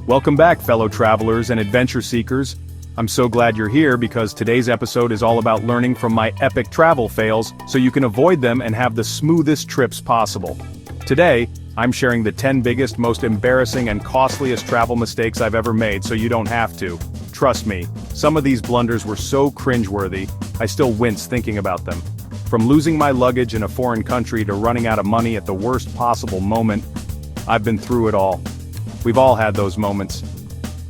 Welcome back, fellow travelers and adventure seekers. I'm so glad you're here because today's episode is all about learning from my epic travel fails so you can avoid them and have the smoothest trips possible. Today, I'm sharing the 10 biggest, most embarrassing and costliest travel mistakes I've ever made so you don't have to. Trust me, some of these blunders were so cringeworthy, I still wince thinking about them. From losing my luggage in a foreign country to running out of money at the worst possible moment, I've been through it all. We've all had those moments.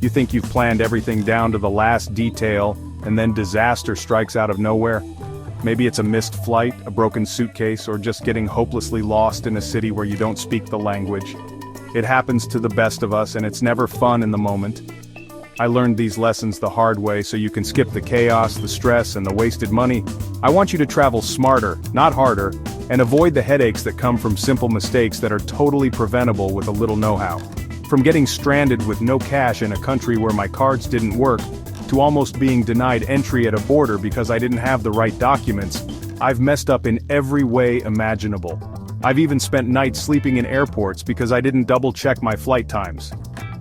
You think you've planned everything down to the last detail, and then disaster strikes out of nowhere? Maybe it's a missed flight, a broken suitcase, or just getting hopelessly lost in a city where you don't speak the language. It happens to the best of us, and it's never fun in the moment. I learned these lessons the hard way so you can skip the chaos, the stress, and the wasted money. I want you to travel smarter, not harder, and avoid the headaches that come from simple mistakes that are totally preventable with a little know-how. From getting stranded with no cash in a country where my cards didn't work, to almost being denied entry at a border because I didn't have the right documents, I've messed up in every way imaginable. I've even spent nights sleeping in airports because I didn't double-check my flight times.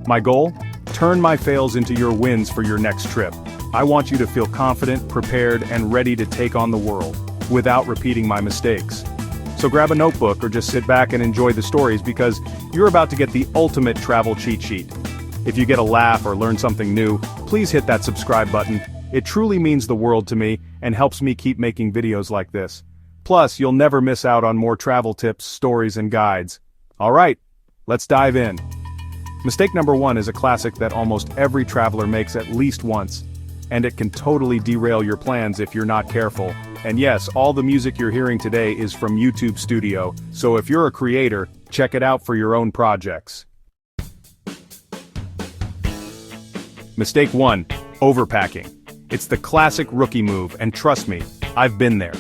My goal? Turn my fails into your wins for your next trip. I want you to feel confident, prepared, and ready to take on the world, without repeating my mistakes. So grab a notebook or just sit back and enjoy the stories because you're about to get the ultimate travel cheat sheet. If you get a laugh or learn something new, please hit that subscribe button. It truly means the world to me and helps me keep making videos like this. Plus, you'll never miss out on more travel tips, stories, and guides. Alright, let's dive in. Mistake number 1 is a classic that almost every traveler makes at least once, and it can totally derail your plans if you're not careful. And yes, all the music you're hearing today is from YouTube Studio, so if you're a creator, check it out for your own projects. Mistake 1, overpacking. It's the classic rookie move, and trust me, I've been there.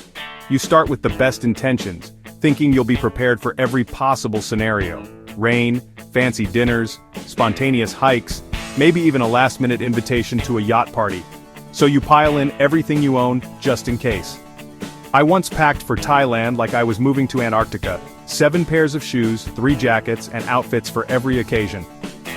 You start with the best intentions, thinking you'll be prepared for every possible scenario. Rain, fancy dinners, spontaneous hikes, maybe even a last-minute invitation to a yacht party. So you pile in everything you own, just in case. I once packed for Thailand like I was moving to Antarctica. 7 pairs of shoes, 3 jackets, and outfits for every occasion.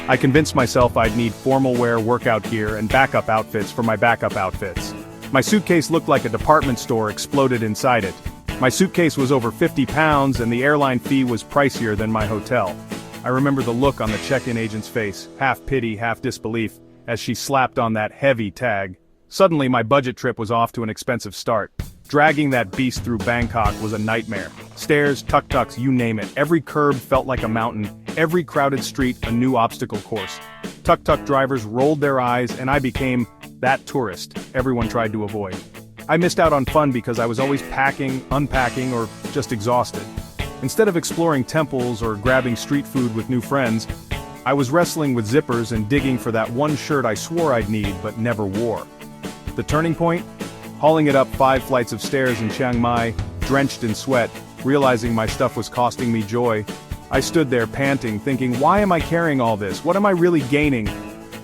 I convinced myself I'd need formal wear workout gear and backup outfits for my backup outfits. My suitcase looked like a department store exploded inside it. My suitcase was over 50 pounds and the airline fee was pricier than my hotel. I remember the look on the check-in agent's face, half pity, half disbelief, as she slapped on that heavy tag. Suddenly my budget trip was off to an expensive start. Dragging that beast through Bangkok was a nightmare. Stairs, tuk-tuks, you name it. Every curb felt like a mountain. Every crowded street a new obstacle course. Tuk-tuk drivers rolled their eyes and I became that tourist everyone tried to avoid. I missed out on fun because I was always packing, unpacking, or just exhausted. Instead of exploring temples or grabbing street food with new friends, I was wrestling with zippers and digging for that one shirt I swore I'd need but never wore. The turning point? Hauling it up 5 flights of stairs in Chiang Mai, drenched in sweat, realizing my stuff was costing me joy. I stood there panting, thinking, why am I carrying all this? What am I really gaining?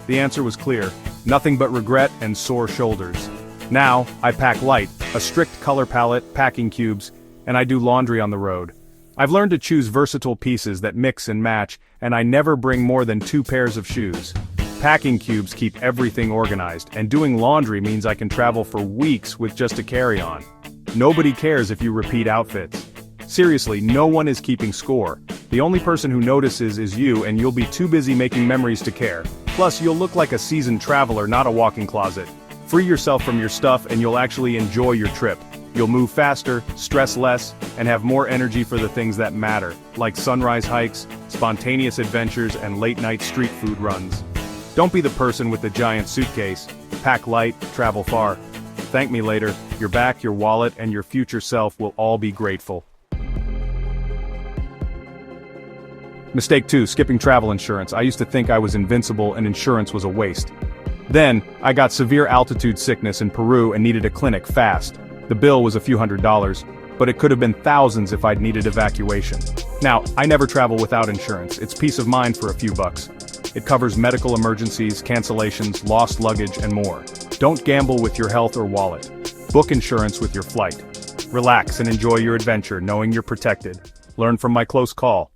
The answer was clear. Nothing but regret and sore shoulders. Now, I pack light, a strict color palette, packing cubes, and I do laundry on the road. I've learned to choose versatile pieces that mix and match, and I never bring more than 2 pairs of shoes. Packing cubes keep everything organized, and doing laundry means I can travel for weeks with just a carry-on. Nobody cares if you repeat outfits. Seriously, no one is keeping score. The only person who notices is you, and you'll be too busy making memories to care. Plus, you'll look like a seasoned traveler, not a walk-in closet. Free yourself from your stuff and you'll actually enjoy your trip. You'll move faster, stress less, and have more energy for the things that matter, like sunrise hikes, spontaneous adventures, and late-night street food runs. Don't be the person with the giant suitcase. Pack light, travel far. Thank me later. Your back, your wallet, and your future self will all be grateful. Mistake 2, skipping travel insurance. I used to think I was invincible and insurance was a waste. Then, I got severe altitude sickness in Peru and needed a clinic fast. The bill was a few $100s, but it could have been thousands if I'd needed evacuation. Now, I never travel without insurance. It's peace of mind for a few bucks. It covers medical emergencies, cancellations, lost luggage, and more. Don't gamble with your health or wallet. Book insurance with your flight. Relax and enjoy your adventure, knowing you're protected. Learn from my close call.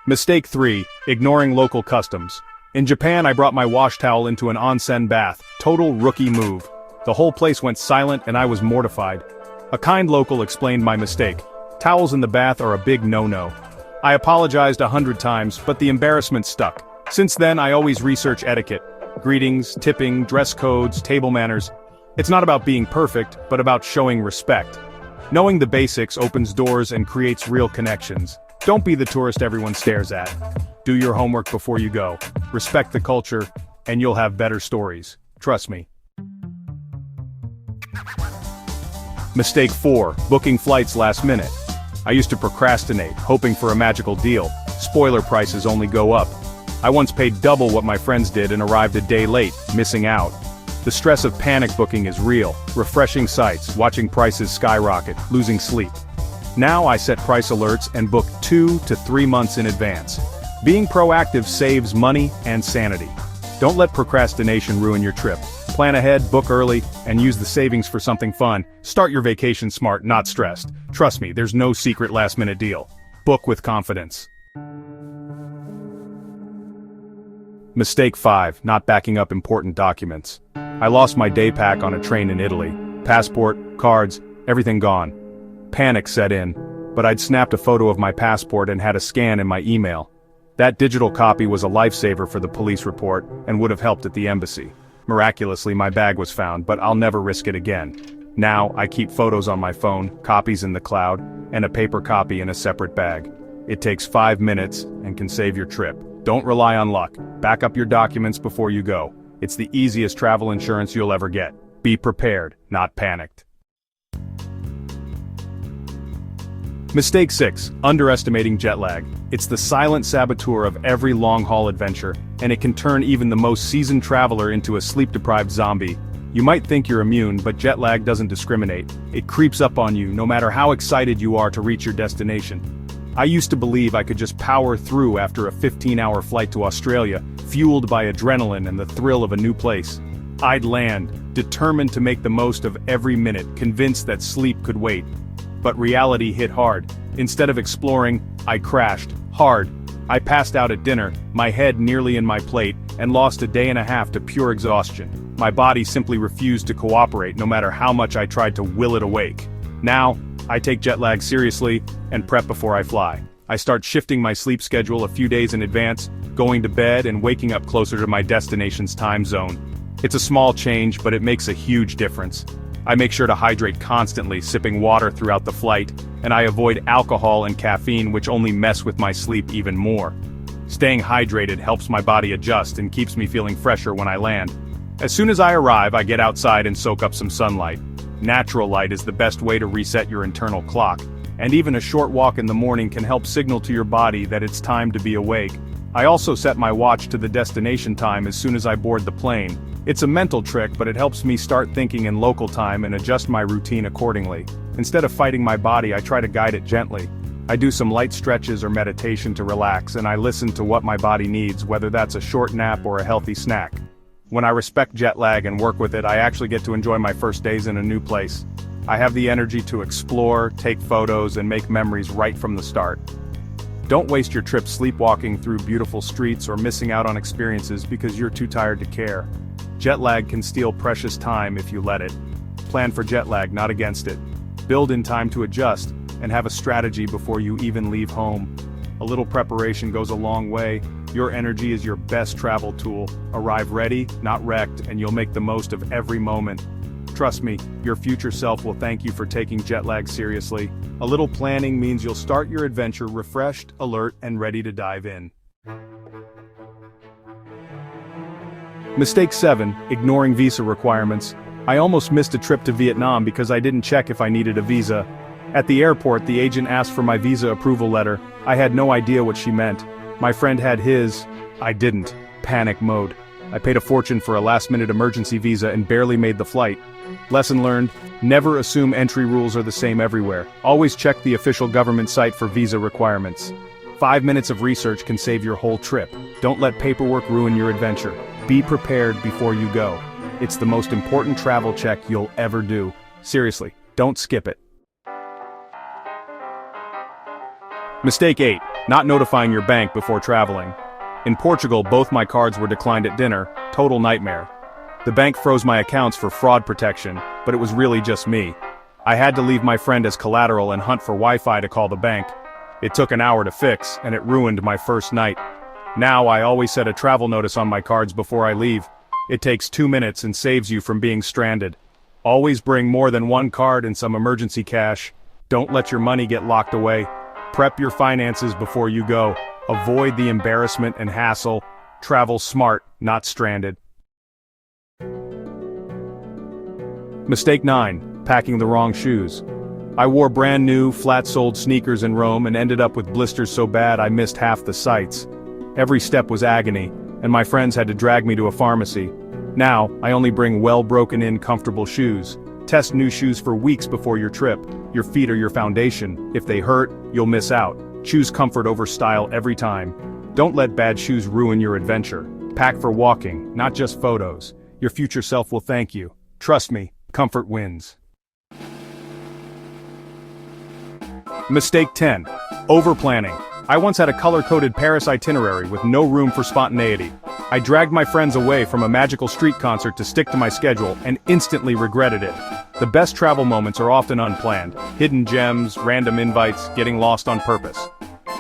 Mistake 3. Ignoring local customs. In Japan, I brought my wash towel into an onsen bath. Total rookie move. The whole place went silent and I was mortified. A kind local explained my mistake. Towels in the bath are a big no-no. I apologized 100 times, but the embarrassment stuck. Since then, I always research etiquette. Greetings, tipping, dress codes, table manners. It's not about being perfect, but about showing respect. Knowing the basics opens doors and creates real connections. Don't be the tourist everyone stares at. Do your homework before you go. Respect the culture, and you'll have better stories. Trust me. Mistake 4. Booking flights last minute. I used to procrastinate, hoping for a magical deal. Spoiler prices only go up. I once paid double what my friends did and arrived a day late, missing out. The stress of panic booking is real. Refreshing sites, watching prices skyrocket, losing sleep. Now I set price alerts and book 2 to 3 months in advance. Being proactive saves money and sanity. Don't let procrastination ruin your trip. Plan ahead, book early, and use the savings for something fun. Start your vacation smart, not stressed. Trust me, there's no secret last-minute deal. Book with confidence. Mistake 5. Not backing up important documents. I lost my day pack on a train in Italy. Passport, cards, everything gone. Panic set in, but I'd snapped a photo of my passport and had a scan in my email. That digital copy was a lifesaver for the police report and would have helped at the embassy. Miraculously, my bag was found, but I'll never risk it again. Now, I keep photos on my phone, copies in the cloud, and a paper copy in a separate bag. It takes 5 minutes and can save your trip. Don't rely on luck. Back up your documents before you go. It's the easiest travel insurance you'll ever get. Be prepared, not panicked. Mistake 6. Underestimating jet lag. It's the silent saboteur of every long-haul adventure, and it can turn even the most seasoned traveler into a sleep-deprived zombie. You might think you're immune, but jet lag doesn't discriminate. It creeps up on you, no matter how excited you are to reach your destination. I used to believe I could just power through after a 15-hour flight to Australia, fueled by adrenaline and the thrill of a new place. I'd land, determined to make the most of every minute, convinced that sleep could wait. But reality hit hard. Instead of exploring, I crashed, hard. I passed out at dinner, my head nearly in my plate, and lost a day and a half to pure exhaustion. My body simply refused to cooperate no matter how much I tried to will it awake. Now, I take jet lag seriously and prep before I fly. I start shifting my sleep schedule a few days in advance, going to bed and waking up closer to my destination's time zone. It's a small change, but it makes a huge difference. I make sure to hydrate constantly, sipping water throughout the flight, and I avoid alcohol and caffeine, which only mess with my sleep even more. Staying hydrated helps my body adjust and keeps me feeling fresher when I land. As soon as I arrive, I get outside and soak up some sunlight. Natural light is the best way to reset your internal clock, and even a short walk in the morning can help signal to your body that it's time to be awake. I also set my watch to the destination time as soon as I board the plane. It's a mental trick, but it helps me start thinking in local time and adjust my routine accordingly. Instead of fighting my body, I try to guide it gently. I do some light stretches or meditation to relax, and I listen to what my body needs, whether that's a short nap or a healthy snack. When I respect jet lag and work with it, I actually get to enjoy my first days in a new place. I have the energy to explore, take photos, and make memories right from the start. Don't waste your trip sleepwalking through beautiful streets or missing out on experiences because you're too tired to care. Jet lag can steal precious time if you let it. Plan for jet lag, not against it. Build in time to adjust, and have a strategy before you even leave home. A little preparation goes a long way. Your energy is your best travel tool. Arrive ready, not wrecked, and you'll make the most of every moment. Trust me, your future self will thank you for taking jet lag seriously. A little planning means you'll start your adventure refreshed, alert, and ready to dive in. Mistake 7. Ignoring visa requirements. I almost missed a trip to Vietnam because I didn't check if I needed a visa. At the airport, the agent asked for my visa approval letter. I had no idea what she meant. My friend had his. I didn't. Panic mode. I paid a fortune for a last-minute emergency visa and barely made the flight. Lesson learned: never assume entry rules are the same everywhere. Always check the official government site for visa requirements. 5 minutes of research can save your whole trip. Don't let paperwork ruin your adventure. Be prepared before you go. It's the most important travel check you'll ever do. Seriously, don't skip it. Mistake 8. Not notifying your bank before traveling. In Portugal, both my cards were declined at dinner, total nightmare. The bank froze my accounts for fraud protection, but it was really just me. I had to leave my friend as collateral and hunt for Wi-Fi to call the bank. It took an hour to fix, and it ruined my first night. Now I always set a travel notice on my cards before I leave. It takes 2 minutes and saves you from being stranded. Always bring more than one card and some emergency cash. Don't let your money get locked away. Prep your finances before you go. Avoid the embarrassment and hassle. Travel smart, not stranded. Mistake 9. Packing the wrong shoes. I wore brand new, flat-soled sneakers in Rome and ended up with blisters so bad I missed half the sights. Every step was agony, and my friends had to drag me to a pharmacy. Now, I only bring well-broken-in, comfortable shoes. Test new shoes for weeks before your trip. Your feet are your foundation. If they hurt, you'll miss out. Choose comfort over style every time. Don't let bad shoes ruin your adventure. Pack for walking, not just photos. Your future self will thank you. Trust me, comfort wins. Mistake 10. Over-planning. I once had a color-coded Paris itinerary with no room for spontaneity. I dragged my friends away from a magical street concert to stick to my schedule and instantly regretted it. The best travel moments are often unplanned. Hidden gems, random invites, getting lost on purpose.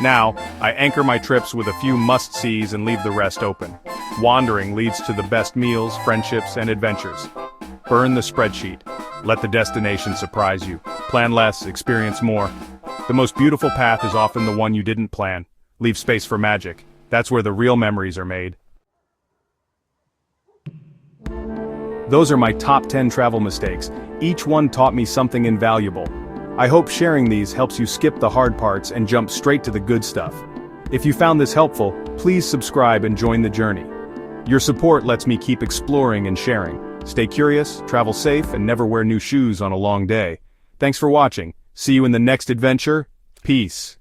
Now, I anchor my trips with a few must-sees and leave the rest open. Wandering leads to the best meals, friendships, and adventures. Burn the spreadsheet. Let the destination surprise you. Plan less, experience more. The most beautiful path is often the one you didn't plan. Leave space for magic. That's where the real memories are made. Those are my top 10 travel mistakes. Each one taught me something invaluable. I hope sharing these helps you skip the hard parts and jump straight to the good stuff. If you found this helpful, please subscribe and join the journey. Your support lets me keep exploring and sharing. Stay curious, travel safe, and never wear new shoes on a long day. Thanks for watching. See you in the next adventure. Peace.